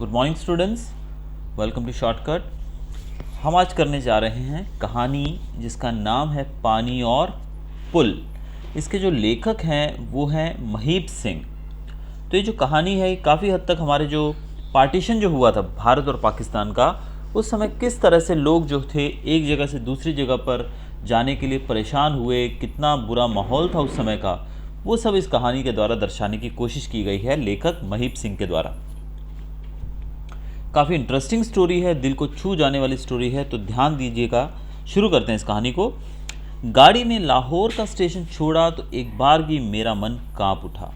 Good morning students, welcome to shortcut. हम आज करने जा रहे हैं कहानी जिसका नाम है पानी और पुल। इसके जो लेखक हैं वो हैं महीप सिंह। तो ये जो कहानी है काफ़ी हद तक हमारे जो पार्टीशन जो हुआ था भारत और पाकिस्तान का, उस समय किस तरह से लोग जो थे एक जगह से दूसरी जगह पर जाने के लिए परेशान हुए, कितना बुरा माहौल था उस समय का, वो सब इस कहानी के द्वारा दर्शाने की कोशिश की गई है लेखक महीप सिंह के द्वारा। काफ़ी इंटरेस्टिंग स्टोरी है, दिल को छू जाने वाली स्टोरी है, तो ध्यान दीजिएगा। शुरू करते हैं इस कहानी को। गाड़ी ने लाहौर का स्टेशन छोड़ा तो एक बार भी मेरा मन कांप उठा।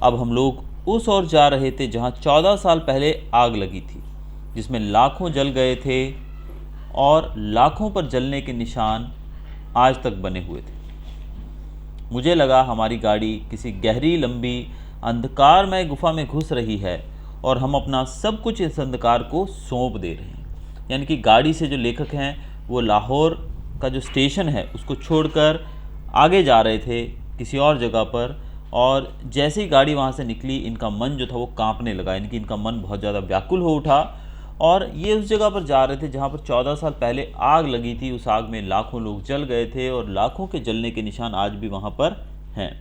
अब हम लोग उस ओर जा रहे थे जहां 14 साल पहले आग लगी थी, जिसमें लाखों जल गए थे और लाखों पर जलने के निशान आज तक बने हुए थे। मुझे लगा हमारी गाड़ी किसी गहरी लंबी अंधकारमय गुफा में घुस रही है और हम अपना सब कुछ इस अंधकार को सौंप दे रहे हैं। यानी कि गाड़ी से जो लेखक हैं वो लाहौर का जो स्टेशन है उसको छोड़कर आगे जा रहे थे किसी और जगह पर, और जैसे ही गाड़ी वहाँ से निकली इनका मन जो था वो कांपने लगा। यानी कि इनका मन बहुत ज़्यादा व्याकुल हो उठा और ये उस जगह पर जा रहे थे जहाँ पर 14 साल पहले आग लगी थी। उस आग में लाखों लोग जल गए थे और लाखों के जलने के निशान आज भी वहाँ पर हैं।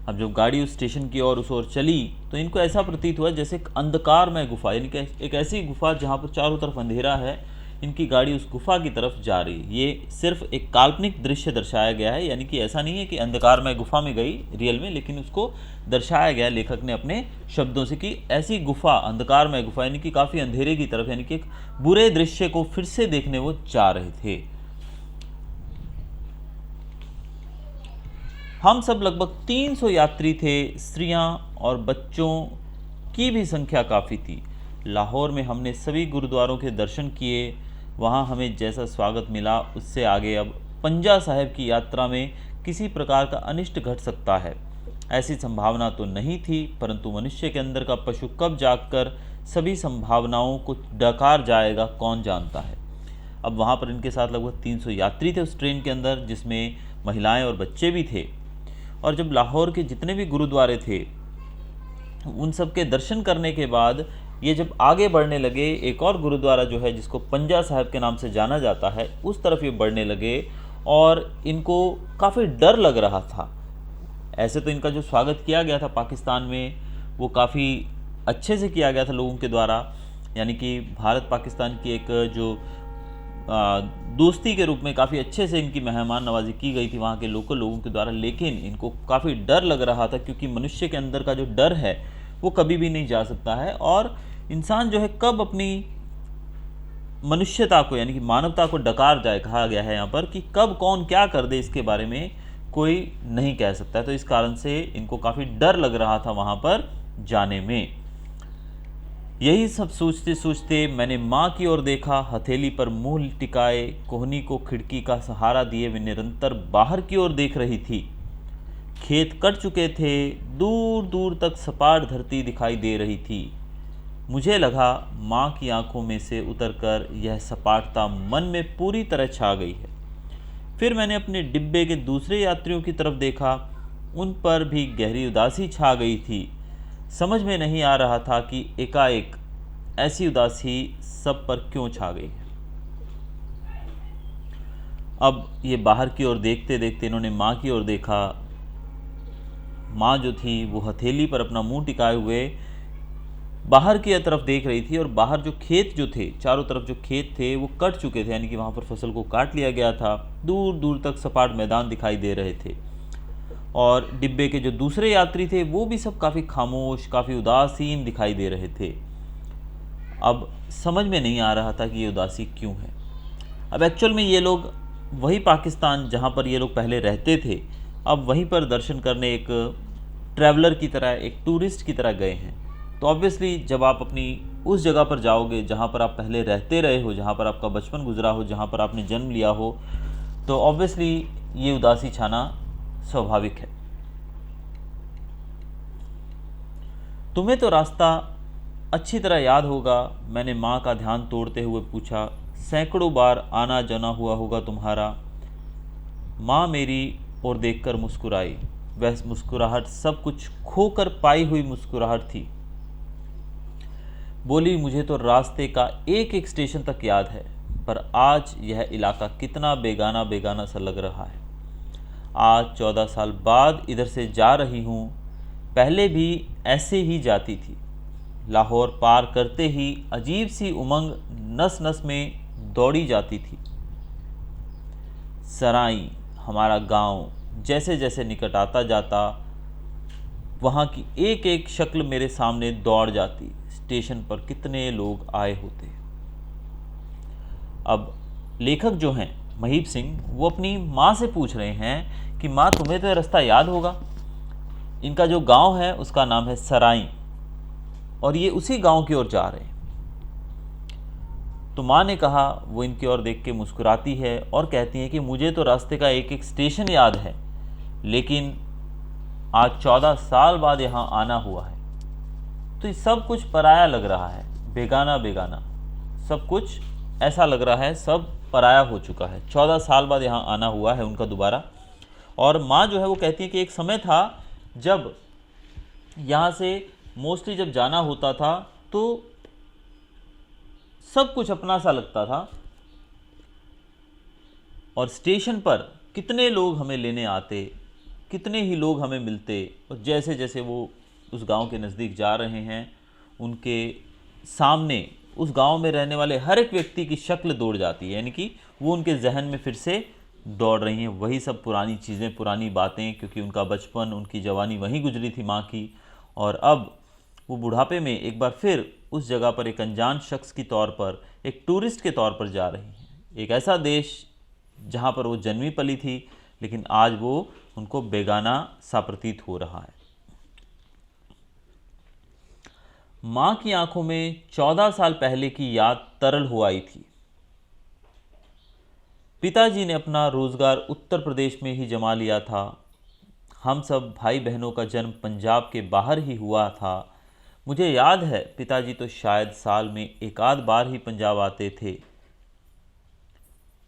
अब जब गाड़ी उस स्टेशन की ओर उस ओर चली तो इनको ऐसा प्रतीत हुआ जैसे एक अंधकारमय गुफा, यानी कि एक ऐसी गुफा जहाँ पर चारों तरफ अंधेरा है। इनकी गाड़ी उस गुफा की तरफ जा रही है। ये सिर्फ एक काल्पनिक दृश्य दर्शाया गया है, यानी कि ऐसा नहीं है कि अंधकारमय गुफा में गई रियल में, लेकिन उसको दर्शाया गया लेखक ने अपने शब्दों से कि ऐसी गुफा, अंधकारमय गुफा, यानी कि काफ़ी अंधेरे की तरफ, यानी कि एक बुरे दृश्य को फिर से देखने वो जा रहे थे। हम सब लगभग 300 यात्री थे। स्त्रियां और बच्चों की भी संख्या काफ़ी थी। लाहौर में हमने सभी गुरुद्वारों के दर्शन किए। वहां हमें जैसा स्वागत मिला उससे आगे अब पंजा साहिब की यात्रा में किसी प्रकार का अनिष्ट घट सकता है ऐसी संभावना तो नहीं थी, परंतु मनुष्य के अंदर का पशु कब जागकर सभी संभावनाओं को डकार जाएगा कौन जानता है। अब वहाँ पर इनके साथ लगभग 300 यात्री थे उस ट्रेन के अंदर, जिसमें महिलाएं और बच्चे भी थे। और जब लाहौर के जितने भी गुरुद्वारे थे उन सब के दर्शन करने के बाद ये जब आगे बढ़ने लगे, एक और गुरुद्वारा जो है जिसको पंजा साहिब के नाम से जाना जाता है उस तरफ ये बढ़ने लगे और इनको काफ़ी डर लग रहा था। ऐसे तो इनका जो स्वागत किया गया था पाकिस्तान में वो काफ़ी अच्छे से किया गया था लोगों के द्वारा, यानी कि भारत पाकिस्तान की एक जो दोस्ती के रूप में काफ़ी अच्छे से इनकी मेहमान नवाजी की गई थी वहाँ के लोकल लोगों के द्वारा। लेकिन इनको काफ़ी डर लग रहा था, क्योंकि मनुष्य के अंदर का जो डर है वो कभी भी नहीं जा सकता है, और इंसान जो है कब अपनी मनुष्यता को, यानी कि मानवता को डकार जाए, कहा गया है यहाँ पर कि कब कौन क्या कर दे इसके बारे में कोई नहीं कह सकता। तो इस कारण से इनको काफ़ी डर लग रहा था वहाँ पर जाने में। यही सब सोचते सोचते मैंने माँ की ओर देखा। हथेली पर मुंह टिकाए, कोहनी को खिड़की का सहारा दिए वे निरंतर बाहर की ओर देख रही थी। खेत कट चुके थे, दूर दूर तक सपाट धरती दिखाई दे रही थी। मुझे लगा माँ की आंखों में से उतरकर यह सपाटता मन में पूरी तरह छा गई है। फिर मैंने अपने डिब्बे के दूसरे यात्रियों की तरफ देखा। उन पर भी गहरी उदासी छा गई थी। समझ में नहीं आ रहा था कि एकाएक ऐसी उदासी सब पर क्यों छा गई है। अब ये बाहर की ओर देखते देखते इन्होंने माँ की ओर देखा। माँ जो थी वो हथेली पर अपना मुंह टिकाए हुए बाहर की तरफ देख रही थी, और बाहर जो खेत जो थे, चारों तरफ जो खेत थे वो कट चुके थे, यानी कि वहाँ पर फसल को काट लिया गया था। दूर दूर तक सपाट मैदान दिखाई दे रहे थे, और डिब्बे के जो दूसरे यात्री थे वो भी सब काफ़ी खामोश, काफ़ी उदासीन दिखाई दे रहे थे। अब समझ में नहीं आ रहा था कि ये उदासी क्यों है। अब एक्चुअल में ये लोग वही पाकिस्तान जहाँ पर ये लोग पहले रहते थे, अब वहीं पर दर्शन करने एक ट्रैवलर की तरह, एक टूरिस्ट की तरह गए हैं। तो ऑब्वियसली जब आप अपनी उस जगह पर जाओगे जहाँ पर आप पहले रहते रहे हो, जहाँ पर आपका बचपन गुजरा हो, जहाँ पर आपने जन्म लिया हो, तो ऑब्वियसली ये उदासी छाना स्वाभाविक है। तुम्हें तो रास्ता अच्छी तरह याद होगा, मैंने माँ का ध्यान तोड़ते हुए पूछा। सैकड़ों बार आना जाना हुआ होगा तुम्हारा। माँ मेरी ओर देखकर मुस्कुराई। वह मुस्कुराहट सब कुछ खोकर पाई हुई मुस्कुराहट थी। बोली, मुझे तो रास्ते का एक एक स्टेशन तक याद है, पर आज यह इलाका कितना बेगाना बेगाना सा लग रहा है। आज 14 साल बाद इधर से जा रही हूँ, पहले भी ऐसे ही जाती थी। लाहौर पार करते ही अजीब सी उमंग नस नस में दौड़ी जाती थी। सराई, हमारा गांव, जैसे जैसे निकट आता जाता, वहाँ की एक एक शक्ल मेरे सामने दौड़ जाती। स्टेशन पर कितने लोग आए होते। अब लेखक जो हैं महीप सिंह, वो अपनी माँ से पूछ रहे हैं कि माँ, तुम्हें तो यह रास्ता याद होगा। इनका जो गांव है उसका नाम है सराई, और ये उसी गांव की ओर जा रहे हैं। तो माँ ने कहा, वो इनकी ओर देख के मुस्कुराती है और कहती है कि मुझे तो रास्ते का एक एक स्टेशन याद है, लेकिन आज 14 साल बाद यहाँ आना हुआ है तो ये सब कुछ पराया लग रहा है, बेगाना बेगाना सब कुछ ऐसा लग रहा है, सब पराया हो चुका है। 14 साल बाद यहाँ आना हुआ है उनका दोबारा। और माँ जो है वो कहती है कि एक समय था जब यहाँ से मोस्टली जब जाना होता था तो सब कुछ अपना सा लगता था, और स्टेशन पर कितने लोग हमें लेने आते, कितने ही लोग हमें मिलते, और जैसे जैसे वो उस गांव के नज़दीक जा रहे हैं, उनके सामने उस गांव में रहने वाले हर एक व्यक्ति की शक्ल दौड़ जाती है, यानी कि वो उनके जहन में फिर से दौड़ रही हैं वही सब पुरानी चीज़ें, पुरानी बातें, क्योंकि उनका बचपन, उनकी जवानी वहीं गुजरी थी माँ की। और अब वो बुढ़ापे में एक बार फिर उस जगह पर एक अनजान शख्स की तौर पर, एक टूरिस्ट के तौर पर जा रही हैं। एक ऐसा देश जहाँ पर वो जन्मी पली थी, लेकिन आज वो उनको बेगाना सा प्रतीत हो रहा है। माँ की आंखों में 14 साल पहले की याद तरल हो आई थी। पिताजी ने अपना रोजगार उत्तर प्रदेश में ही जमा लिया था। हम सब भाई बहनों का जन्म पंजाब के बाहर ही हुआ था। मुझे याद है पिताजी तो शायद साल में एक आध बार ही पंजाब आते थे,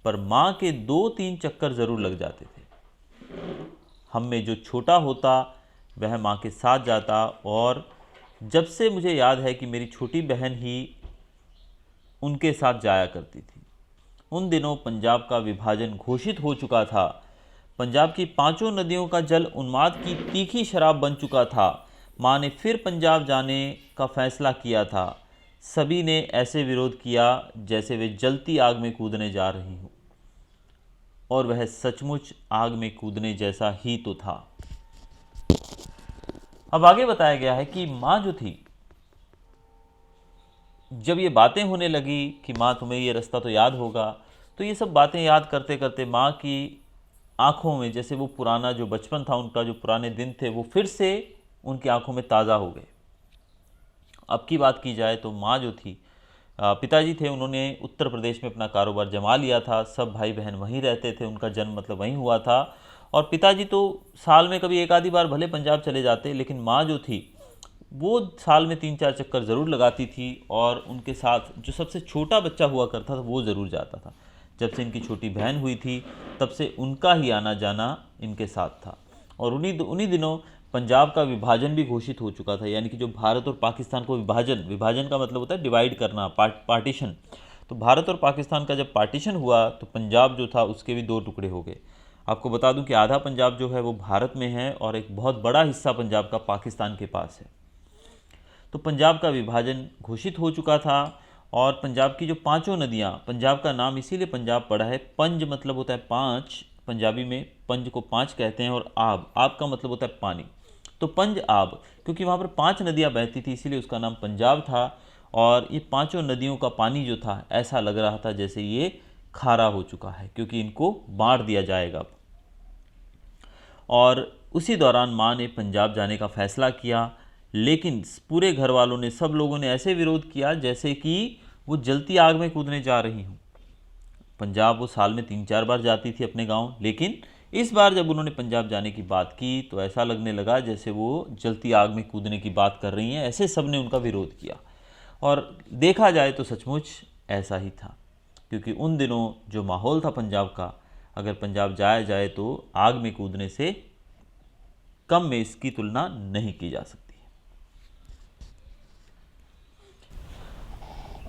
पर माँ के 2-3 चक्कर ज़रूर लग जाते थे। हम में जो छोटा होता वह माँ के साथ जाता, और जब से मुझे याद है कि मेरी छोटी बहन ही उनके साथ जाया करती थी। उन दिनों पंजाब का विभाजन घोषित हो चुका था। पंजाब की 5 नदियों का जल उन्माद की तीखी शराब बन चुका था। माँ ने फिर पंजाब जाने का फैसला किया था। सभी ने ऐसे विरोध किया जैसे वे जलती आग में कूदने जा रही हूँ, और वह सचमुच आग में कूदने जैसा ही तो था। अब आगे बताया गया है कि माँ जो थी, जब ये बातें होने लगी कि माँ तुम्हें ये रास्ता तो याद होगा, तो ये सब बातें याद करते करते माँ की आंखों में जैसे वो पुराना जो बचपन था, उनका जो पुराने दिन थे, वो फिर से उनकी आंखों में ताज़ा हो गए। अब की बात की जाए तो माँ जो थी, पिताजी थे, उन्होंने उत्तर प्रदेश में अपना कारोबार जमा लिया था। सब भाई बहन वहीं रहते थे, उनका जन्म मतलब वहीं हुआ था। और पिताजी तो साल में कभी एक आधी बार भले पंजाब चले जाते, लेकिन माँ जो थी वो साल में 3-4 चक्कर ज़रूर लगाती थी, और उनके साथ जो सबसे छोटा बच्चा हुआ करता था वो ज़रूर जाता था। जब से इनकी छोटी बहन हुई थी तब से उनका ही आना जाना इनके साथ था। और उन्हीं दिनों पंजाब का विभाजन भी घोषित हो चुका था, यानी कि जो भारत और पाकिस्तान को विभाजन का मतलब होता है डिवाइड करना, पार्टीशन। तो भारत और पाकिस्तान का जब पार्टीशन हुआ तो पंजाब जो था उसके भी 2 टुकड़े हो गए। आपको बता दूं कि आधा पंजाब जो है वो भारत में है, और एक बहुत बड़ा हिस्सा पंजाब का पाकिस्तान के पास है। तो पंजाब का विभाजन घोषित हो चुका था, और पंजाब की जो 5 नदियाँ, पंजाब का नाम इसीलिए पंजाब पड़ा है, पंज मतलब होता है 5, पंजाबी में पंज को 5 कहते हैं, और आब का मतलब होता है पानी। तो पंज आब, क्योंकि वहाँ पर 5 नदियाँ बहती थी इसीलिए उसका नाम पंजाब था। और ये 5 नदियों का पानी जो था, ऐसा लग रहा था जैसे ये खारा हो चुका है, क्योंकि इनको बांट दिया जाएगा अब। और उसी दौरान माँ ने पंजाब जाने का फैसला किया, लेकिन पूरे घर वालों ने, सब लोगों ने ऐसे विरोध किया जैसे कि वो जलती आग में कूदने जा रही हूँ। पंजाब वो साल में 3-4 बार जाती थी अपने गांव, लेकिन इस बार जब उन्होंने पंजाब जाने की बात की तो ऐसा लगने लगा जैसे वो जलती आग में कूदने की बात कर रही हैं। ऐसे सब ने उनका विरोध किया, और देखा जाए तो सचमुच ऐसा ही था, क्योंकि उन दिनों जो माहौल था पंजाब का, अगर पंजाब जाया जाए तो आग में कूदने से कम में इसकी तुलना नहीं की जा सकती।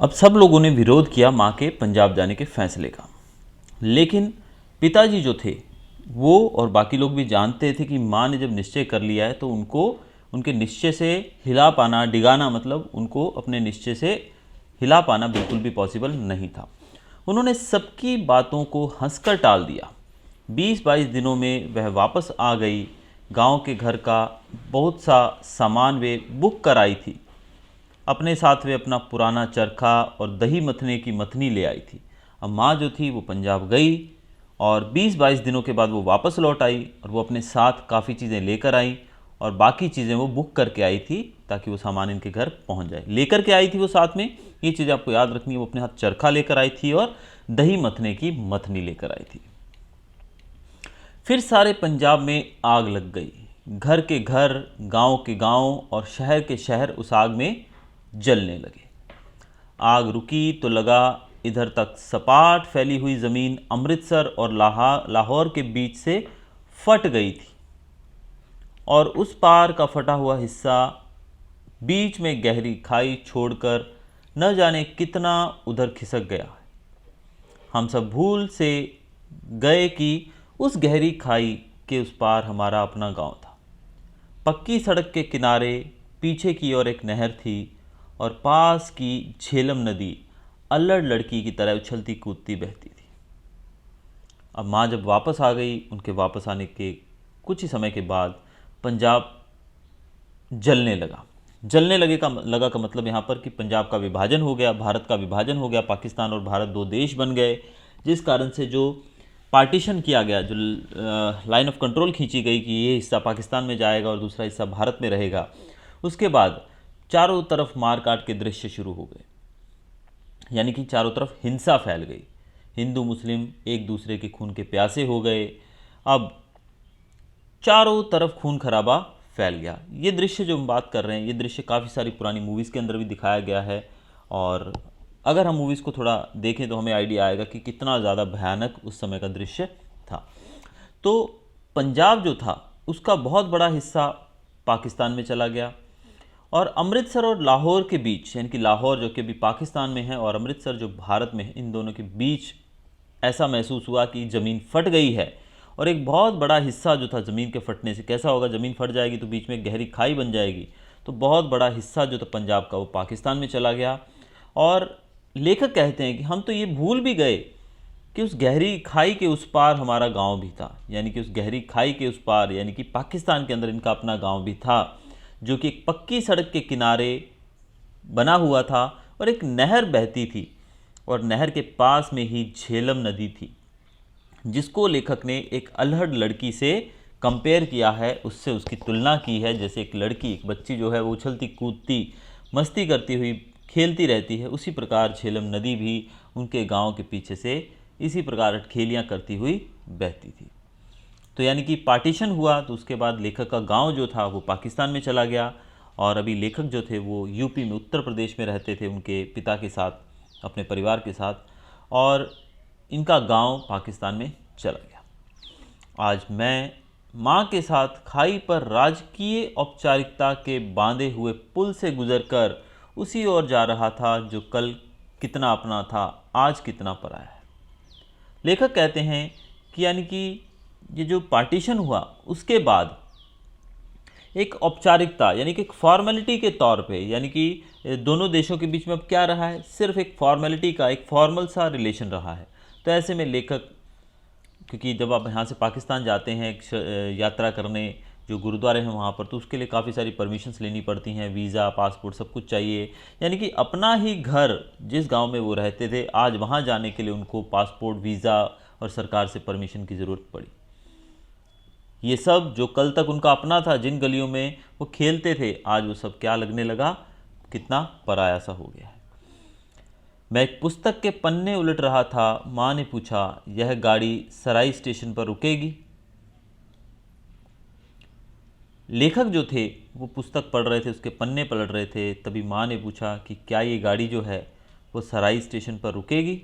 अब सब लोगों ने विरोध किया माँ के पंजाब जाने के फैसले का, लेकिन पिताजी जो थे वो और बाकी लोग भी जानते थे कि माँ ने जब निश्चय कर लिया है तो उनको उनके निश्चय से हिला पाना, डिगाना, मतलब उनको अपने निश्चय से हिला पाना बिल्कुल भी पॉसिबल नहीं था। उन्होंने सबकी बातों को हंसकर टाल दिया। 20-22 दिनों में वह वापस आ गई। गांव के घर का बहुत सा सामान वे बुक कराई थी। अपने साथ वे अपना पुराना चरखा और दही मथने की मथनी ले आई थी। अब माँ जो थी वो पंजाब गई और 20-22 दिनों के बाद वो वापस लौट आई और वो अपने साथ काफ़ी चीज़ें लेकर आई और बाकी चीज़ें वो बुक करके आई थी ताकि वो सामान इनके घर पहुंच जाए। लेकर के आई थी वो साथ में, ये चीज़ आपको याद रखनी है, वो अपने हाथ चरखा लेकर आई थी और दही मथने की मथनी लेकर आई थी। फिर सारे पंजाब में आग लग गई। घर के घर, गांव के गांव और शहर के शहर उस आग में जलने लगे। आग रुकी तो लगा इधर तक सपाट फैली हुई ज़मीन अमृतसर और लाहौर के बीच से फट गई थी और उस पार का फटा हुआ हिस्सा बीच में गहरी खाई छोड़कर न जाने कितना उधर खिसक गया है। हम सब भूल से गए कि उस गहरी खाई के उस पार हमारा अपना गांव था। पक्की सड़क के किनारे पीछे की ओर एक नहर थी और पास की झेलम नदी अल्लड़ लड़की की तरह उछलती कूदती बहती थी। अब माँ जब वापस आ गई, उनके वापस आने के कुछ ही समय के बाद पंजाब जलने लगा। जलने लगा का मतलब यहाँ पर कि पंजाब का विभाजन हो गया, भारत का विभाजन हो गया, पाकिस्तान और भारत दो देश बन गए, जिस कारण से जो पार्टीशन किया गया, जो लाइन ऑफ कंट्रोल खींची गई कि ये हिस्सा पाकिस्तान में जाएगा और दूसरा हिस्सा भारत में रहेगा, उसके बाद चारों तरफ मार काट के दृश्य शुरू हो गए। यानी कि चारों तरफ हिंसा फैल गई। हिंदू मुस्लिम एक दूसरे के खून के प्यासे हो गए। अब चारों तरफ खून खराबा फैल गया। ये दृश्य जो हम बात कर रहे हैं, ये दृश्य काफ़ी सारी पुरानी मूवीज़ के अंदर भी दिखाया गया है और अगर हम मूवीज़ को थोड़ा देखें तो हमें आइडिया आएगा कि कितना ज़्यादा भयानक उस समय का दृश्य था। तो पंजाब जो था उसका बहुत बड़ा हिस्सा पाकिस्तान में चला गया और अमृतसर और लाहौर के बीच, यानी कि लाहौर जो कि अभी पाकिस्तान में है और अमृतसर जो भारत में है, इन दोनों के बीच ऐसा महसूस हुआ कि ज़मीन फट गई है। और एक बहुत बड़ा हिस्सा जो था ज़मीन के फटने से, कैसा होगा, ज़मीन फट जाएगी तो बीच में गहरी खाई बन जाएगी, तो बहुत बड़ा हिस्सा जो था पंजाब का वो पाकिस्तान में चला गया। और लेखक कहते हैं कि हम तो ये भूल भी गए कि उस गहरी खाई के उस पार हमारा गांव भी था। यानी कि उस गहरी खाई के उस पार, यानी कि पाकिस्तान के अंदर इनका अपना गांव भी था, जो कि एक पक्की सड़क के किनारे बना हुआ था और एक नहर बहती थी और नहर के पास में ही झेलम नदी थी, जिसको लेखक ने एक अल्हड़ लड़की से कंपेयर किया है, उससे उसकी तुलना की है। जैसे एक लड़की, एक बच्ची जो है वो उछलती कूदती मस्ती करती हुई खेलती रहती है, उसी प्रकार झेलम नदी भी उनके गांव के पीछे से इसी प्रकार अटखेलियाँ करती हुई बहती थी। तो यानी कि पार्टीशन हुआ तो उसके बाद लेखक का गांव जो था वो पाकिस्तान में चला गया और अभी लेखक जो थे वो यूपी में, उत्तर प्रदेश में रहते थे उनके पिता के साथ, अपने परिवार के साथ, और इनका गांव पाकिस्तान में चला गया। आज मैं माँ के साथ खाई पर राजकीय औपचारिकता के बांधे हुए पुल से गुजरकर उसी ओर जा रहा था जो कल कितना अपना था, आज कितना पराया है। लेखक कहते हैं कि यानी कि ये जो पार्टीशन हुआ उसके बाद एक औपचारिकता, यानी कि एक फॉर्मेलिटी के तौर पे, यानी कि दोनों देशों के बीच में अब क्या रहा है, सिर्फ एक फॉर्मेलिटी का, एक फॉर्मल सा रिलेशन रहा है। तो ऐसे में लेखक, क्योंकि जब आप यहाँ से पाकिस्तान जाते हैं एक यात्रा करने, जो गुरुद्वारे हैं वहाँ पर, तो उसके लिए काफ़ी सारी परमिशंस लेनी पड़ती हैं, वीज़ा, पासपोर्ट, सब कुछ चाहिए। यानी कि अपना ही घर, जिस गांव में वो रहते थे, आज वहाँ जाने के लिए उनको पासपोर्ट, वीज़ा और सरकार से परमिशन की ज़रूरत पड़ी। ये सब जो कल तक उनका अपना था, जिन गलियों में वो खेलते थे, आज वो सब क्या लगने लगा, कितना पराया सा हो गया है। मैं एक पुस्तक के पन्ने उलट रहा था, माँ ने पूछा, यह गाड़ी सराई स्टेशन पर रुकेगी? लेखक जो थे वो पुस्तक पढ़ रहे थे, उसके पन्ने पलट रहे थे। तभी माँ ने पूछा कि क्या ये गाड़ी जो है वो सराई स्टेशन पर रुकेगी?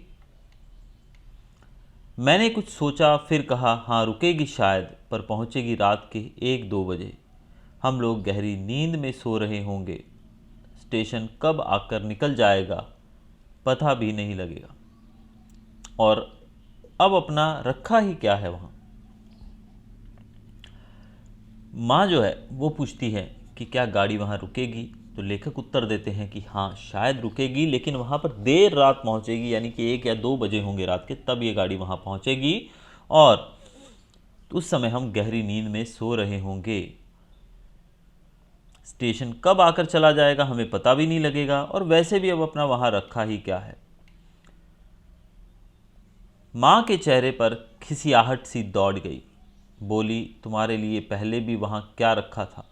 मैंने कुछ सोचा, फिर कहा, हाँ रुकेगी शायद, पर पहुँचेगी रात के 1-2 बजे। हम लोग गहरी नींद में सो रहे होंगे। स्टेशन कब आकर निकल जाएगा पता भी नहीं लगेगा। और अब अपना रखा ही क्या है वहाँ। माँ जो है वो पूछती है कि क्या गाड़ी वहाँ रुकेगी, तो लेखक उत्तर देते हैं कि हाँ शायद रुकेगी, लेकिन वहाँ पर देर रात पहुँचेगी, यानी कि 1 या 2 बजे होंगे रात के, तब ये गाड़ी वहाँ पहुँचेगी और उस समय हम गहरी नींद में सो रहे होंगे। स्टेशन कब आकर चला जाएगा हमें पता भी नहीं लगेगा, और वैसे भी अब अपना वहाँ रखा ही क्या है। माँ के चेहरे पर खिसियाहट सी दौड़ गई। बोली, तुम्हारे लिए पहले भी वहाँ क्या रखा था।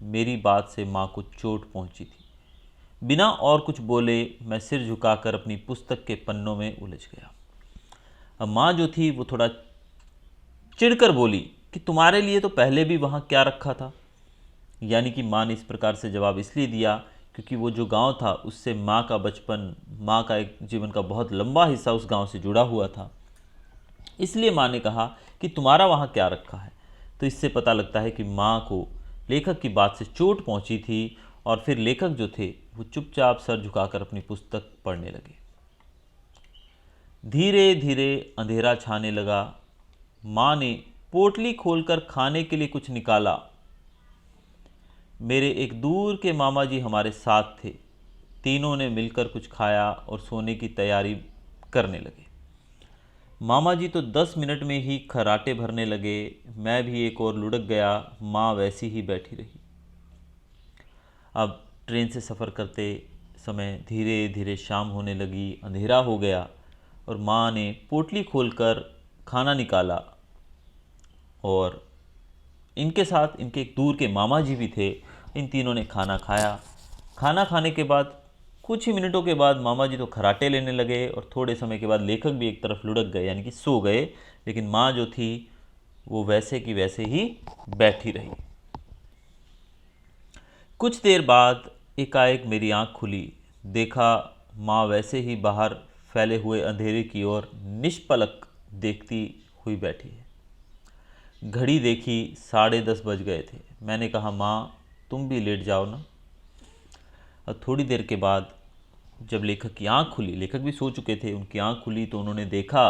मेरी बात से माँ को चोट पहुँची थी। बिना और कुछ बोले मैं सिर झुकाकर अपनी पुस्तक के पन्नों में उलझ गया। अब माँ जो थी वो थोड़ा चिढ़कर बोली कि तुम्हारे लिए तो पहले भी वहाँ क्या रखा था। यानी कि माँ ने इस प्रकार से जवाब इसलिए दिया क्योंकि वो जो गांव था उससे माँ का बचपन, माँ का एक जीवन का बहुत लंबा हिस्सा उस गांव से जुड़ा हुआ था। इसलिए माँ ने कहा कि तुम्हारा वहाँ क्या रखा है। तो इससे पता लगता है कि माँ को लेखक की बात से चोट पहुँची थी, और फिर लेखक जो थे वो चुपचाप सर झुकाकर अपनी पुस्तक पढ़ने लगे। धीरे धीरे अंधेरा छाने लगा। माँ ने पोटली खोलकर खाने के लिए कुछ निकाला। मेरे एक दूर के मामा जी हमारे साथ थे। तीनों ने मिलकर कुछ खाया और सोने की तैयारी करने लगे। मामा जी तो 10 मिनट में ही खर्राटे भरने लगे। मैं भी एक और लुढ़क गया। माँ वैसी ही बैठी रही। अब ट्रेन से सफ़र करते समय धीरे धीरे शाम होने लगी, अंधेरा हो गया, और माँ ने पोटली खोलकर खाना निकाला, और इनके साथ इनके एक दूर के मामा जी भी थे। इन तीनों ने खाना खाया। खाना खाने के बाद कुछ ही मिनटों के बाद मामा जी तो खर्राटे लेने लगे, और थोड़े समय के बाद लेखक भी एक तरफ लुढ़क गए, यानी कि सो गए। लेकिन माँ जो थी वो वैसे की वैसे ही बैठी रही। कुछ देर बाद एकाएक मेरी आंख खुली। देखा माँ वैसे ही बाहर फैले हुए अंधेरे की ओर निष्पलक देखती हुई बैठी है। घड़ी देखी, 10:30 बज गए थे। मैंने कहा, माँ तुम भी लेट जाओ ना। और थोड़ी देर के बाद जब लेखक की आंख खुली, लेखक भी सो चुके थे, उनकी आंख खुली तो उन्होंने देखा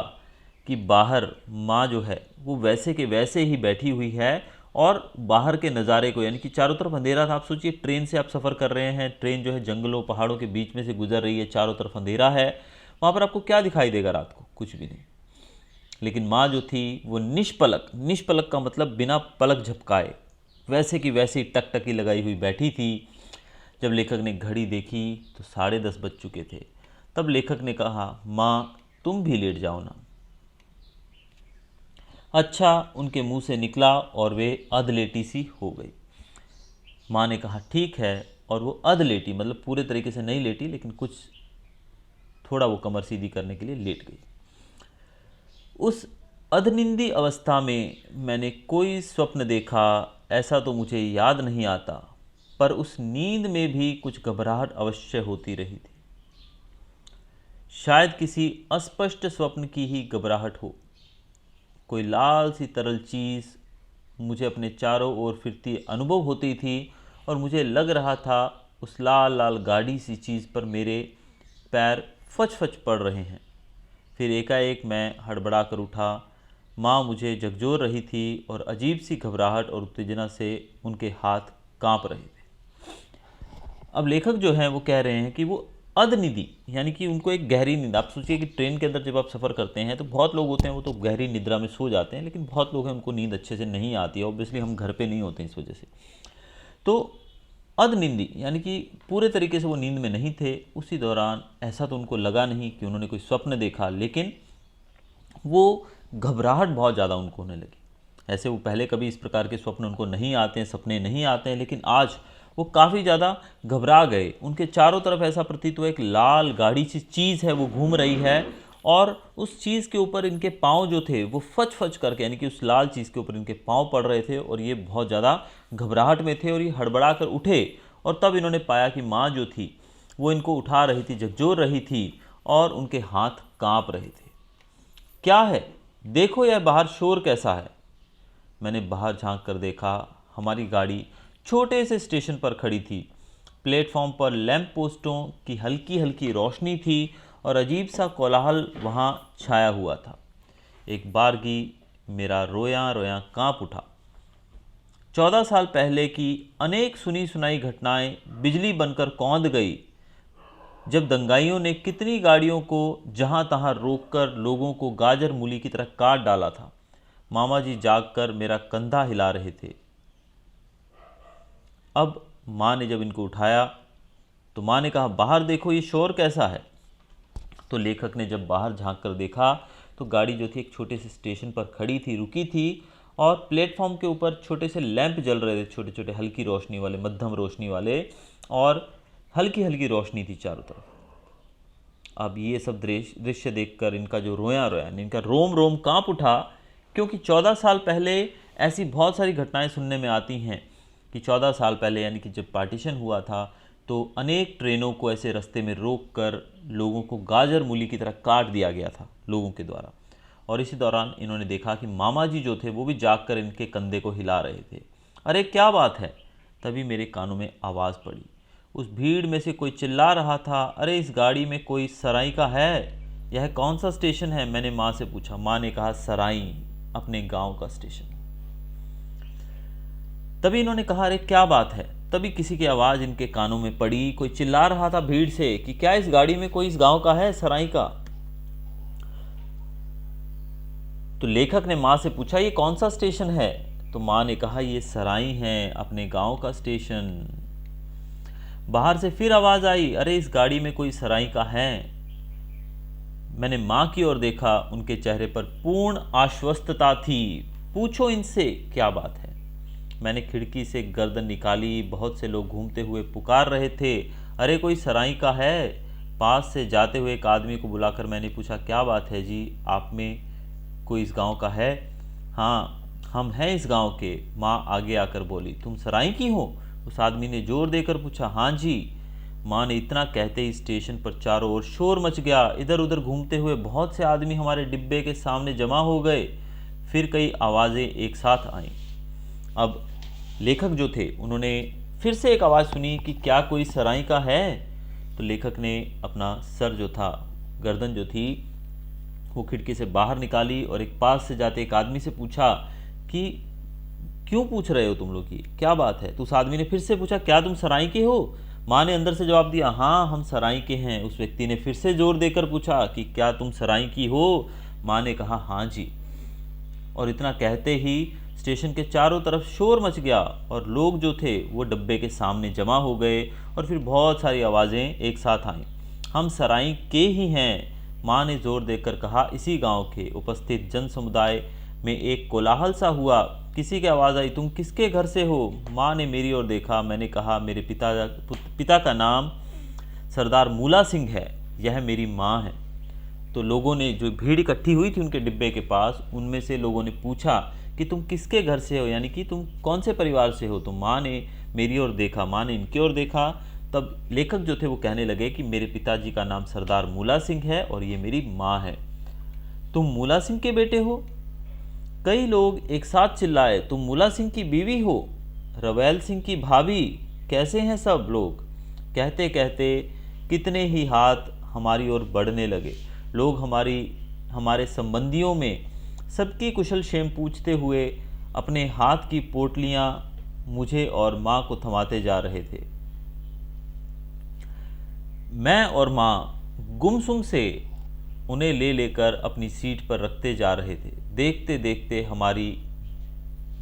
कि बाहर माँ जो है वो वैसे के वैसे ही बैठी हुई है, और बाहर के नज़ारे को, यानी कि चारों तरफ अंधेरा था। आप सोचिए, ट्रेन से आप सफ़र कर रहे हैं, ट्रेन जो है जंगलों पहाड़ों के बीच में से गुजर रही है, चारों तरफ अंधेरा है, वहाँ पर आपको क्या दिखाई देगा रात को? कुछ भी नहीं। लेकिन माँ जो थी वो निष्पलक, निष्पलक का मतलब बिना पलक झपकाए, वैसे की वैसे ही टकटकी लगाई हुई बैठी थी। जब लेखक ने घड़ी देखी तो 10:30 बज चुके थे। तब लेखक ने कहा, माँ तुम भी लेट जाओ ना। अच्छा उनके मुंह से निकला और वे अधलेटी सी हो गई। माँ ने कहा ठीक है, और वो अधलेटी मतलब पूरे तरीके से नहीं लेटी, लेकिन कुछ थोड़ा वो कमर सीधी करने के लिए लेट गई। उस अधनिंदी अवस्था में मैंने कोई स्वप्न देखा ऐसा तो मुझे याद नहीं आता, पर उस नींद में भी कुछ घबराहट अवश्य होती रही थी। शायद किसी अस्पष्ट स्वप्न की ही घबराहट हो। कोई लाल सी तरल चीज़ मुझे अपने चारों ओर फिरती अनुभव होती थी, और मुझे लग रहा था उस लाल लाल गाढ़ी सी चीज़ पर मेरे पैर फच फच पड़ रहे हैं। फिर एकाएक मैं हड़बड़ा कर उठा। माँ मुझे झकझोर रही थी, और अजीब सी घबराहट और उत्तेजना से उनके हाथ कांप रहे थे। अब लेखक जो हैं वो कह रहे हैं कि वो अधनिधि, यानी कि उनको एक गहरी नींद। आप सोचिए कि ट्रेन के अंदर जब आप सफ़र करते हैं तो बहुत लोग होते हैं वो तो गहरी निद्रा में सो जाते हैं, लेकिन बहुत लोग हैं उनको नींद अच्छे से नहीं आती है। ऑब्वियसली हम घर पे नहीं होते इस वजह से। तो अधनिंदी यानी कि पूरे तरीके से वो नींद में नहीं थे। उसी दौरान ऐसा तो उनको लगा नहीं कि उन्होंने कोई स्वप्न देखा, लेकिन वो घबराहट बहुत ज़्यादा उनको होने लगी। ऐसे वो पहले कभी इस प्रकार के स्वप्न उनको नहीं आते हैं, सपने नहीं आते हैं, लेकिन आज वो काफ़ी ज़्यादा घबरा गए। उनके चारों तरफ ऐसा प्रतीत हुआ एक लाल गाढ़ी सी चीज़ है वो घूम रही है, और उस चीज़ के ऊपर इनके पाँव जो थे वो फच फच करके, यानी कि उस लाल चीज़ के ऊपर इनके पाँव पड़ रहे थे, और ये बहुत ज़्यादा घबराहट में थे, और ये हड़बड़ा कर उठे। और तब इन्होंने पाया कि माँ जो थी वो इनको उठा रही थी, झकझोर रही थी, और उनके हाथ काँप रहे थे। क्या है, देखो यह बाहर शोर कैसा है। मैंने बाहर झांक कर देखा। हमारी गाड़ी छोटे से स्टेशन पर खड़ी थी। प्लेटफॉर्म पर लैंप पोस्टों की हल्की हल्की रोशनी थी और अजीब सा कोलाहल वहाँ छाया हुआ था। एक बारगी मेरा रोया रोया कांप उठा। 14 साल पहले की अनेक सुनी सुनाई घटनाएं बिजली बनकर कौंध गई, जब दंगाइयों ने कितनी गाड़ियों को जहां तहां रोककर लोगों को गाजर मूली की तरह काट डाला था। मामा जी जागकर मेरा कंधा हिला रहे थे। अब माँ ने जब इनको उठाया तो माँ ने कहा, बाहर देखो ये शोर कैसा है। तो लेखक ने जब बाहर झांक कर देखा तो गाड़ी जो थी एक छोटे से स्टेशन पर खड़ी थी, रुकी थी, और प्लेटफॉर्म के ऊपर छोटे से लैंप जल रहे थे, छोटे छोटे हल्की रोशनी वाले, मध्यम रोशनी वाले, और हल्की हल्की रोशनी थी चारों तरफ। अब ये सब दृश्य देखकर इनका जो रोया रोया, इनका रोम रोम कांप उठा, क्योंकि 14 साल पहले ऐसी बहुत सारी घटनाएं सुनने में आती हैं कि 14 साल पहले यानी कि जब पार्टीशन हुआ था तो अनेक ट्रेनों को ऐसे रास्ते में रोक कर लोगों को गाजर मूली की तरह काट दिया गया था लोगों के द्वारा। और इसी दौरान इन्होंने देखा कि मामा जी जो थे वो भी जागकर इनके कंधे को हिला रहे थे। अरे क्या बात है। तभी मेरे कानों में आवाज़ पड़ी। उस भीड़ में से कोई चिल्ला रहा था, अरे इस गाड़ी में कोई सराई का है, यह कौन सा स्टेशन है। मैंने माँ से पूछा। माँ ने कहा, सराई, अपने गांव का स्टेशन। तभी इन्होंने कहा, अरे क्या बात है। तभी किसी की आवाज़ इनके कानों में पड़ी। कोई चिल्ला रहा था भीड़ से कि क्या इस गाड़ी में कोई इस गांव का है, सराई का। तो लेखक ने माँ से पूछा, ये कौन सा स्टेशन है। तो माँ ने कहा, ये सराई है, अपने गांव का स्टेशन। बाहर से फिर आवाज़ आई, अरे इस गाड़ी में कोई सराई का है। मैंने माँ की ओर देखा, उनके चेहरे पर पूर्ण आश्वस्तता थी। पूछो इनसे क्या बात है। मैंने खिड़की से गर्दन निकाली। बहुत से लोग घूमते हुए पुकार रहे थे, अरे कोई सराई का है। पास से जाते हुए एक आदमी को बुलाकर मैंने पूछा, क्या बात है जी, आप में कोई इस गांव का है। हाँ, हम हैं इस गांव के। माँ आगे आकर बोली, तुम सराई की हो। उस आदमी ने जोर देकर पूछा, हाँ जी। माँ ने इतना कहते ही स्टेशन पर चारों ओर शोर मच गया। इधर उधर घूमते हुए बहुत से आदमी हमारे डिब्बे के सामने जमा हो गए। फिर कई आवाज़ें एक साथ आईं। अब लेखक जो थे उन्होंने फिर से एक आवाज़ सुनी कि क्या कोई सराई का है। तो लेखक ने अपना सर जो था, गर्दन जो थी, वो खिड़की से बाहर निकाली और एक पास से जाते एक आदमी से पूछा कि क्यों पूछ रहे हो तुम लोग, की क्या बात है। तो उस आदमी ने फिर से पूछा, क्या तुम सराई के हो। माँ ने अंदर से जवाब दिया, हाँ हम सराई के हैं। उस व्यक्ति ने फिर से जोर देकर पूछा कि क्या तुम सराई की हो। माँ ने कहा, हाँ जी। और इतना कहते ही स्टेशन के चारों तरफ शोर मच गया और लोग जो थे वो डब्बे के सामने जमा हो गए और फिर बहुत सारी आवाज़ें एक साथ आईं। हम सराई के ही हैं, माँ ने जोर देकर कहा। इसी गांव के उपस्थित जन समुदाय में एक कोलाहल सा हुआ। किसी की आवाज़ आई, तुम किसके घर से हो। माँ ने मेरी ओर देखा। मैंने कहा, मेरे पिता का नाम सरदार मूला सिंह है, यह मेरी माँ है। तो लोगों ने, जो भीड़ इकट्ठी हुई थी उनके डिब्बे के पास, उनमें से लोगों ने पूछा कि तुम किसके घर से हो, यानी कि तुम कौन से परिवार से हो। तो माँ ने मेरी ओर देखा, माँ ने इनकी ओर देखा। तब लेखक जो थे वो कहने लगे कि मेरे पिताजी का नाम सरदार मूला सिंह है और ये मेरी माँ है। तुम मूला सिंह के बेटे हो। कई लोग एक साथ चिल्लाए, तुम मूला सिंह की बीवी हो, रवेल सिंह की भाभी, कैसे हैं सब लोग। कहते कहते कितने ही हाथ हमारी ओर बढ़ने लगे। लोग हमारे संबंधियों में सबकी कुशल क्षेम पूछते हुए अपने हाथ की पोटलियां मुझे और माँ को थमाते जा रहे थे। मैं और माँ गुमसुम से उन्हें ले लेकर अपनी सीट पर रखते जा रहे थे। देखते देखते हमारी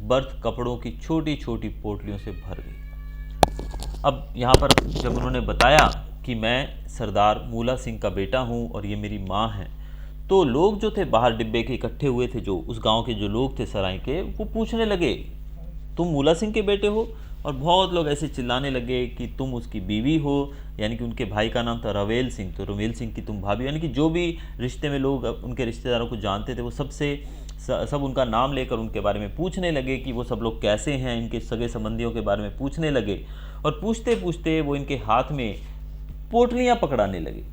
बर्थ कपड़ों की छोटी छोटी पोटलियों से भर गई। अब यहाँ पर जब उन्होंने बताया कि मैं सरदार मूला सिंह का बेटा हूँ और ये मेरी माँ है, तो लोग जो थे बाहर डिब्बे के इकट्ठे हुए थे, जो उस गांव के जो लोग थे सराय के, वो पूछने लगे, तुम मूला सिंह के बेटे हो। और बहुत लोग ऐसे चिल्लाने लगे कि तुम उसकी बीवी हो, यानी कि उनके भाई का नाम था रवेल सिंह, तो रवेल सिंह की तुम भाभी, यानी कि जो भी रिश्ते में लोग उनके रिश्तेदारों को जानते थे वो सब उनका नाम लेकर उनके बारे में पूछने लगे कि वो सब लोग कैसे हैं, इनके सगे संबंधियों के बारे में पूछने लगे। और पूछते पूछते वो इनके हाथ में पोटलियाँ पकड़ाने लगे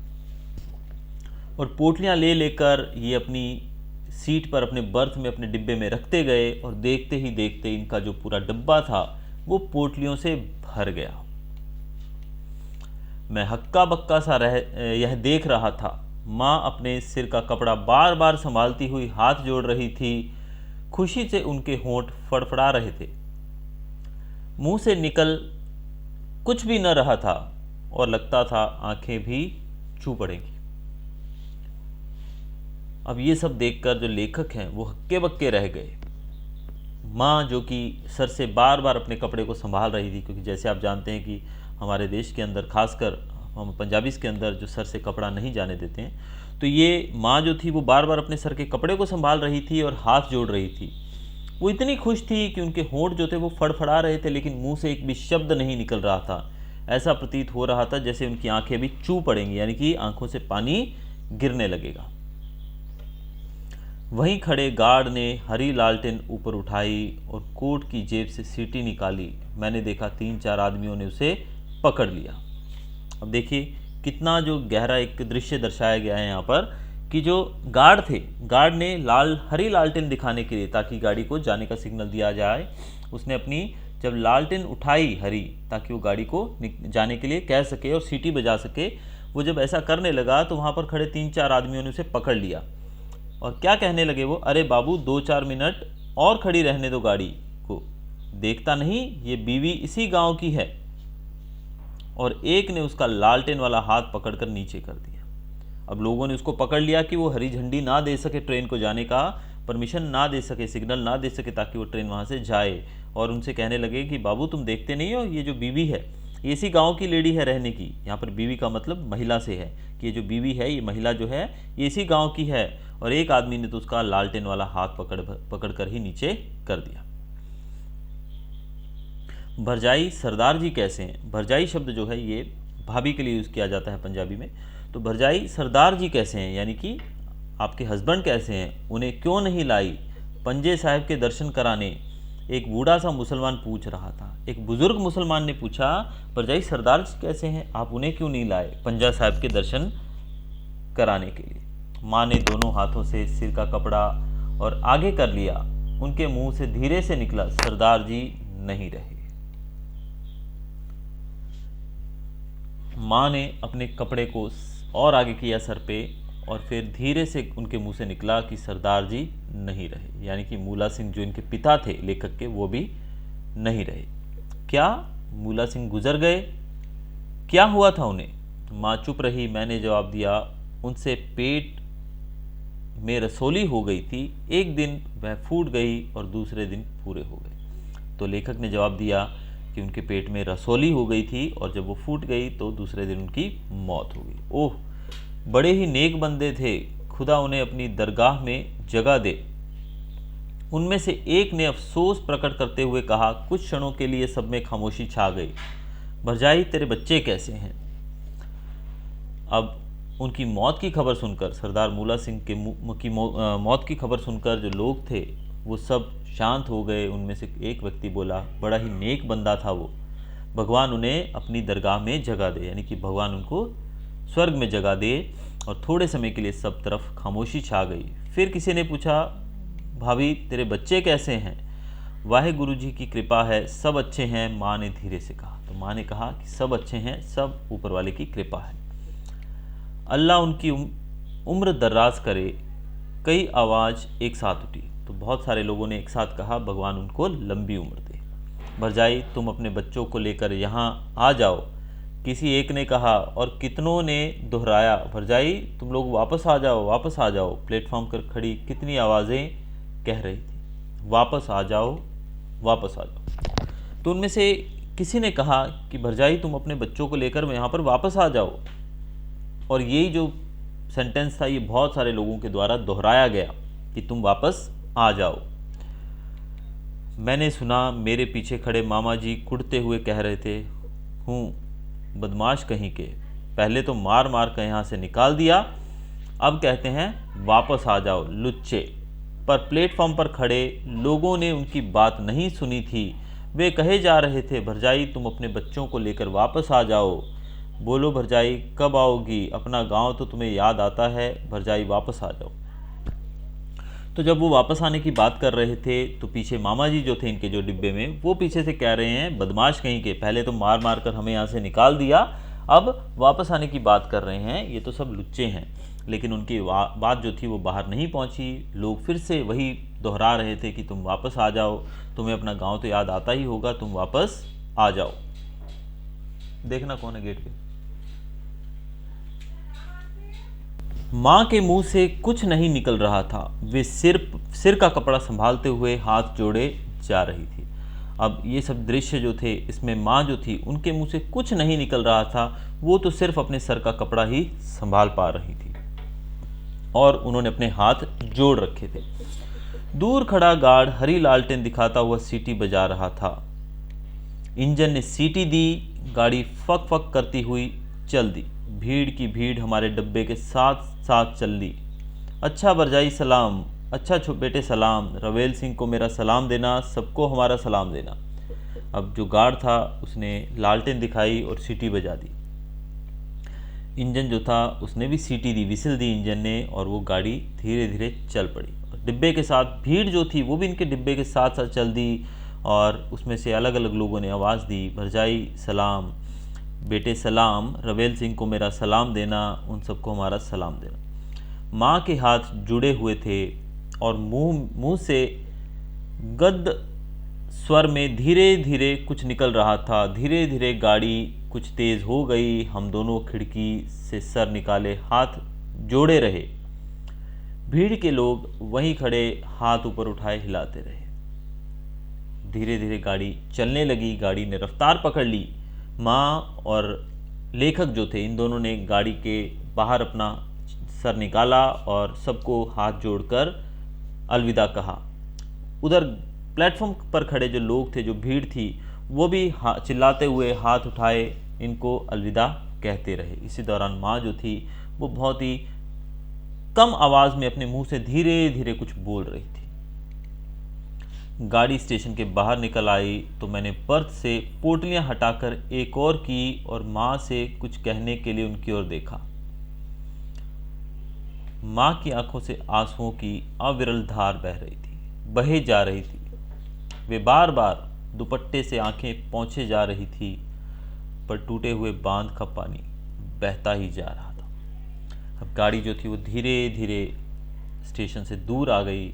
और पोटलियाँ ले लेकर ये अपनी सीट पर, अपने बर्थ में, अपने डिब्बे में रखते गए। और देखते ही देखते इनका जो पूरा डब्बा था वो पोटलियों से भर गया। मैं हक्का बक्का सा यह देख रहा था। माँ अपने सिर का कपड़ा बार बार संभालती हुई हाथ जोड़ रही थी। खुशी से उनके होंठ फड़फड़ा रहे थे। मुंह से निकल कुछ भी न रहा था और लगता था आंखें भी चू पड़ेंगी। अब ये सब देखकर जो लेखक हैं वो हक्के बक्के रह गए। माँ जो कि सर से बार बार अपने कपड़े को संभाल रही थी, क्योंकि जैसे आप जानते हैं कि हमारे देश के अंदर, खासकर हम पंजाबीज़ के अंदर, जो सर से कपड़ा नहीं जाने देते हैं, तो ये माँ जो थी वो बार बार अपने सर के कपड़े को संभाल रही थी और हाथ जोड़ रही थी। वो इतनी खुश थी कि उनके होंठ जो थे वो फड़फड़ा रहे थे, लेकिन मुंह से एक भी शब्द नहीं निकल रहा था। ऐसा प्रतीत हो रहा था जैसे उनकी आंखें भी चू पड़ेंगी, यानी कि आंखों से पानी गिरने लगेगा। वहीं खड़े गार्ड ने हरी लालटेन ऊपर उठाई और कोट की जेब से सीटी निकाली। मैंने देखा 3-4 आदमियों ने उसे पकड़ लिया। अब देखिए कितना जो गहरा एक दृश्य दर्शाया गया है यहाँ पर, कि जो गार्ड थे, गार्ड ने हरी लालटेन दिखाने के लिए, ताकि गाड़ी को जाने का सिग्नल दिया जाए, उसने अपनी जब लालटेन उठाई हरी, ताकि वो गाड़ी को जाने के लिए कह सके और सीटी बजा सके, वो जब ऐसा करने लगा तो वहाँ पर खड़े 3-4 आदमियों ने उसे पकड़ लिया और क्या कहने लगे वो, अरे बाबू 2-4 मिनट और खड़ी रहने दो गाड़ी को, देखता नहीं ये बीवी इसी गांव की है। और एक ने उसका लालटेन वाला हाथ पकड़कर नीचे कर दिया। अब लोगों ने उसको पकड़ लिया कि वो हरी झंडी ना दे सके, ट्रेन को जाने का परमिशन ना दे सके, सिग्नल ना दे सके, ताकि वो ट्रेन वहाँ से जाए। और उनसे कहने लगे कि बाबू तुम देखते नहीं हो, ये जो बीवी है ये इसी गांव की लेडी है रहने की। यहाँ पर बीवी का मतलब महिला से है, कि ये जो बीवी है, ये महिला जो है ये इसी गांव की है। और एक आदमी ने तो उसका लालटेन वाला हाथ पकड़ कर ही नीचे कर दिया। भरजाई सरदार जी कैसे हैं? भरजाई शब्द जो है ये भाभी के लिए यूज़ किया जाता है पंजाबी में। तो भरजाई सरदार जी कैसे हैं, यानी कि आपके हस्बैंड कैसे हैं, उन्हें क्यों नहीं लाई पंजे साहब के दर्शन कराने? एक बूढ़ा सा मुसलमान पूछ रहा था। एक बुजुर्ग मुसलमान ने पूछा, भरजाई सरदार जी कैसे हैं, आप उन्हें क्यों नहीं लाए पंजा साहब के दर्शन कराने के लिए? माँ ने दोनों हाथों से सिर का कपड़ा और आगे कर लिया। उनके मुंह से धीरे से निकला, सरदार जी नहीं रहे। माँ ने अपने कपड़े को और आगे किया सर पे, और फिर धीरे से उनके मुंह से निकला कि सरदार जी नहीं रहे, यानी कि मूला सिंह जो इनके पिता थे लेखक के, वो भी नहीं रहे। क्या मूला सिंह गुजर गए? क्या हुआ था उन्हें? माँ चुप रही। मैंने जवाब दिया, उनसे पेट में रसोली हो गई थी, एक दिन वह फूट गई और दूसरे दिन पूरे हो गए। तो लेखक ने जवाब दिया कि उनके पेट में रसोली हो गई थी और जब वो फूट गई तो दूसरे दिन उनकी मौत हो गई। ओह, बड़े ही नेक बंदे थे, खुदा उन्हें अपनी दरगाह में जगह दे। उनमें से एक ने अफसोस प्रकट करते हुए कहा। कुछ क्षणों के लिए सब में खामोशी छा गई। भरजाई तेरे बच्चे कैसे हैं? अब उनकी मौत की खबर सुनकर, सरदार मूला सिंह के मौत की खबर सुनकर जो लोग थे वो सब शांत हो गए। उनमें से एक व्यक्ति बोला, बड़ा ही नेक बंदा था वो, भगवान उन्हें अपनी दरगाह में जगह दे, यानी कि भगवान उनको स्वर्ग में जगह दे। और थोड़े समय के लिए सब तरफ खामोशी छा गई। फिर किसी ने पूछा, भाभी तेरे बच्चे कैसे हैं? वाहे गुरु जी की कृपा है, सब अच्छे हैं, माँ ने धीरे से कहा। तो माँ ने कहा कि सब अच्छे हैं, सब ऊपर वाले की कृपा है, अल्लाह उनकी उम्र दराज करे। कई आवाज़ एक साथ उठी, तो बहुत सारे लोगों ने एक साथ कहा, भगवान उनको लंबी उम्र दे। भरजाई तुम अपने बच्चों को लेकर यहाँ आ जाओ, किसी एक ने कहा, और कितनों ने दोहराया, भरजाई तुम लोग वापस आ जाओ, वापस आ जाओ। प्लेटफॉर्म पर खड़ी कितनी आवाज़ें कह रही थी, वापस आ जाओ, वापस आ जाओ। तो उनमें से किसी ने कहा कि भरजाई तुम अपने बच्चों को लेकर यहाँ पर वापस आ जाओ। और यही जो सेंटेंस था ये बहुत सारे लोगों के द्वारा दोहराया गया कि तुम वापस आ जाओ। मैंने सुना मेरे पीछे खड़े मामा जी कुढ़ते हुए कह रहे थे, हूँ बदमाश कहीं के, पहले तो मार मार कर यहाँ से निकाल दिया, अब कहते हैं वापस आ जाओ लुच्चे। पर प्लेटफॉर्म पर खड़े लोगों ने उनकी बात नहीं सुनी थी। वे कहे जा रहे थे, भरजाई तुम अपने बच्चों को लेकर वापस आ जाओ। बोलो भरजाई कब आओगी, अपना गांव तो तुम्हें याद आता है, भरजाई वापस आ जाओ। तो जब वो वापस आने की बात कर रहे थे तो पीछे मामा जी जो थे इनके जो डिब्बे में, वो पीछे से कह रहे हैं, बदमाश कहीं के, पहले तो मार मार कर हमें यहाँ से निकाल दिया, अब वापस आने की बात कर रहे हैं, ये तो सब लुच्चे हैं, लेकिन उनकी बात जो थी वो बाहर नहीं पहुंची। लोग फिर से वही दोहरा रहे थे कि तुम वापस आ जाओ, तुम्हें अपना गांव तो याद आता ही होगा, तुम वापस आ जाओ। देखना कौन है गेट पे। माँ के मुंह से कुछ नहीं निकल रहा था। वे सिर का कपड़ा संभालते हुए हाथ जोड़े जा रही थी। अब ये सब दृश्य जो थे, इसमें माँ जो थी उनके मुंह से कुछ नहीं निकल रहा था, वो तो सिर्फ अपने सर का कपड़ा ही संभाल पा रही थी और उन्होंने अपने हाथ जोड़ रखे थे। दूर खड़ा गार्ड हरी लालटेन दिखाता हुआ सीटी बजा रहा था। इंजन ने सीटी दी, गाड़ी फक फक करती हुई चल दी। भीड़ की भीड़ हमारे डब्बे के साथ साथ चल दी। अच्छा भरजाई सलाम, अच्छा बेटे सलाम, रवेल सिंह को मेरा सलाम देना, सबको हमारा सलाम देना। अब जो गार्ड था उसने लालटेन दिखाई और सीटी बजा दी। इंजन जो था उसने भी सीटी दी, विसिल दी इंजन ने, और वो गाड़ी धीरे धीरे चल पड़ी। डिब्बे के साथ भीड़ जो थी वो भी इनके डिब्बे के साथ साथ चल दी और उसमें से अलग अलग लोगों ने आवाज़ दी, भरजाई सलाम, बेटे सलाम, रवेल सिंह को मेरा सलाम देना, उन सबको हमारा सलाम देना। माँ के हाथ जुड़े हुए थे और मुंह से गद्द स्वर में धीरे धीरे कुछ निकल रहा था। धीरे धीरे गाड़ी कुछ तेज़ हो गई। हम दोनों खिड़की से सर निकाले हाथ जोड़े रहे। भीड़ के लोग वहीं खड़े हाथ ऊपर उठाए हिलाते रहे। धीरे धीरे गाड़ी चलने लगी। गाड़ी ने रफ्तार पकड़ ली। माँ और लेखक जो थे, इन दोनों ने गाड़ी के बाहर अपना सर निकाला और सबको हाथ जोड़कर अलविदा कहा। उधर प्लेटफॉर्म पर खड़े जो लोग थे, जो भीड़ थी, वो भी चिल्लाते हुए हाथ उठाए इनको अलविदा कहते रहे। इसी दौरान माँ जो थी वो बहुत ही कम आवाज़ में अपने मुंह से धीरे धीरे कुछ बोल रही थी। गाड़ी स्टेशन के बाहर निकल आई तो मैंने बर्थ से पोटलियां हटाकर एक और की और माँ से कुछ कहने के लिए उनकी ओर देखा। माँ की आंखों से आंसुओं की अविरल धार बहे जा रही थी। वे बार बार दुपट्टे से आंखें पोंछे जा रही थी, पर टूटे हुए बांध का पानी बहता ही जा रहा था। अब गाड़ी जो थी वो धीरे धीरे स्टेशन से दूर आ गई।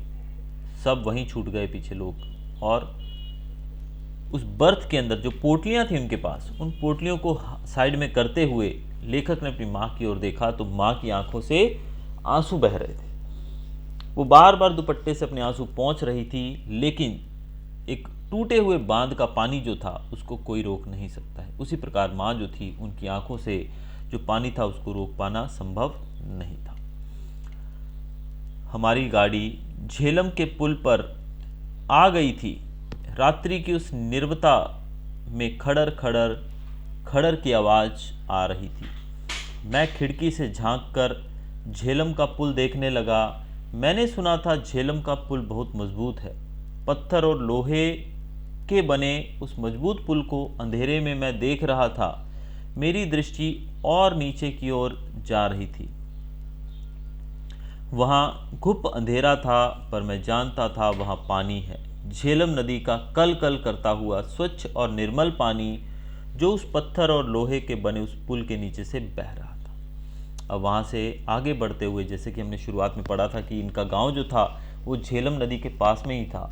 सब वहीं छूट गए पीछे लोग, और उस बर्थ के अंदर जो पोटलियां थी उनके पास, उन पोटलियों को साइड में करते हुए लेखक ने अपनी माँ की ओर देखा तो माँ की आंखों से आंसू बह रहे थे। वो बार बार दुपट्टे से अपने आंसू पोंछ रही थी, लेकिन एक टूटे हुए बांध का पानी जो था उसको कोई रोक नहीं सकता है। उसी प्रकार माँ जो थी, उनकी आंखों से जो पानी था उसको रोक पाना संभव नहीं था। हमारी गाड़ी झेलम के पुल पर आ गई थी। रात्रि की उस निर्वता में खड़र खड़र खड़र की आवाज़ आ रही थी। मैं खिड़की से झांककर झेलम का पुल देखने लगा। मैंने सुना था झेलम का पुल बहुत मजबूत है। पत्थर और लोहे के बने उस मजबूत पुल को अंधेरे में मैं देख रहा था। मेरी दृष्टि और नीचे की ओर जा रही थी। वहाँ घुप अंधेरा था, पर मैं जानता था वहाँ पानी है। झेलम नदी का कल कल करता हुआ स्वच्छ और निर्मल पानी जो उस पत्थर और लोहे के बने उस पुल के नीचे से बह रहा था। अब वहाँ से आगे बढ़ते हुए, जैसे कि हमने शुरुआत में पढ़ा था कि इनका गांव जो था वो झेलम नदी के पास में ही था,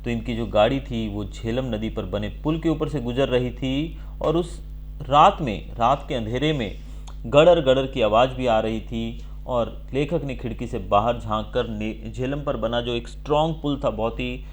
तो इनकी जो गाड़ी थी वो झेलम नदी पर बने पुल के ऊपर से गुजर रही थी। और उस रात के अंधेरे में गड़र गड़र की आवाज़ भी आ रही थी। और लेखक ने खिड़की से बाहर झांककर झेलम पर बना जो एक स्ट्रॉन्ग पुल था, बहुत ही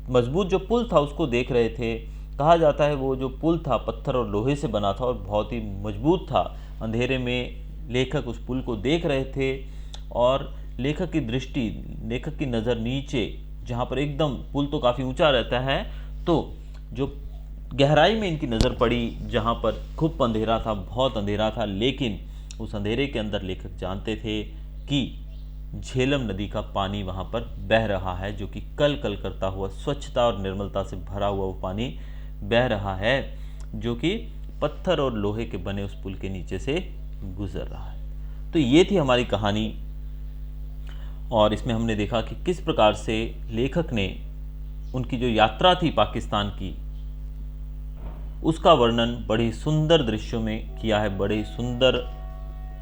मजबूत जो पुल था, उसको देख रहे थे। कहा जाता है वो जो पुल था पत्थर और लोहे से बना था और बहुत ही मजबूत था। अंधेरे में लेखक उस पुल को देख रहे थे और लेखक की नज़र नीचे, जहाँ पर एकदम पुल तो काफ़ी ऊंचा रहता है, तो जो गहराई में इनकी नज़र पड़ी, जहाँ पर खूब अंधेरा था, बहुत अंधेरा था, लेकिन उस अंधेरे के अंदर लेखक जानते थे कि झेलम नदी का पानी वहाँ पर बह रहा है, जो कि कल कल करता हुआ स्वच्छता और निर्मलता से भरा हुआ वो पानी बह रहा है, जो कि पत्थर और लोहे के बने उस पुल के नीचे से गुजर रहा है। तो ये थी हमारी कहानी, और इसमें हमने देखा कि किस प्रकार से लेखक ने उनकी जो यात्रा थी पाकिस्तान की, उसका वर्णन बड़े सुंदर दृश्यों में किया है, बड़े सुंदर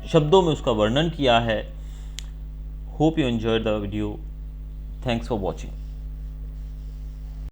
शब्दों में उसका वर्णन किया है। Hope you enjoyed the video. Thanks for watching.